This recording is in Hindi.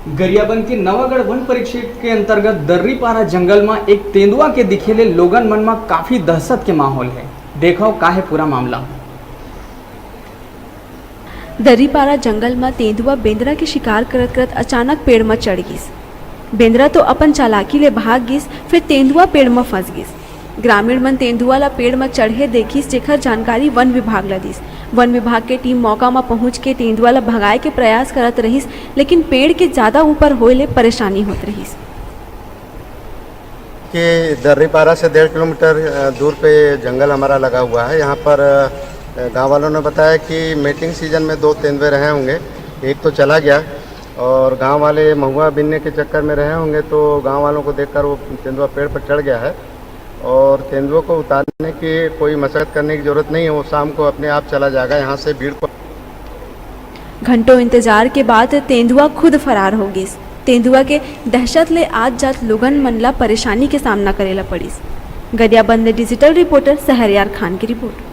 गरियाबंद के नवागढ़ वन परिक्षेत्र के अंतर्गत दर्रीपारा जंगल में एक तेंदुआ के दिखेले लोगन मन में काफी दहशत के माहौल है। देखो का है पूरा मामला। दर्रीपारा जंगल में तेंदुआ बेंदरा के शिकार करत करत अचानक पेड़ में चढ़ गिस। बेंदरा तो अपन चालाकी ले भाग गिस, फिर तेंदुआ पेड़ में फंस गिस। ग्रामीण मन तेंदुआ ला पेड़ में चढ़े देखिस, जेकर जानकारी वन विभाग ला दिस। वन विभाग के टीम मौका में पहुंच के तेंदुआ ला भगाए के प्रयास करत रहिस, लेकिन पेड़ के ज्यादा ऊपर होए ले परेशानी होत रहिस। कि दर्रीपारा से 1.5 किलोमीटर दूर पे जंगल हमारा लगा हुआ है। यहाँ पर गांव वालों ने बताया कि मीटिंग सीजन में 2 तेंदुए रहे होंगे, एक तो चला गया और गांव वाले महुआ बीनने के चक्कर में रहे होंगे, तो गांव वालों को देखकर वो तेंदुआ पेड़ पर चढ़ गया है और तेंदुए को उतारने की कोई मशक्कत करने की ज़रूरत नहीं है, वो शाम को अपने आप चला जाएगा यहाँ से भीड़ को। घंटों इंतजार के बाद तेंदुआ खुद फरार हो गिस। तेंदुआ के दहशत ले आज जात लोगन मन ला परेशानी के सामना करेला पड़िस। गरियाबंद डिजिटल रिपोर्टर सहरयार खान की रिपोर्ट।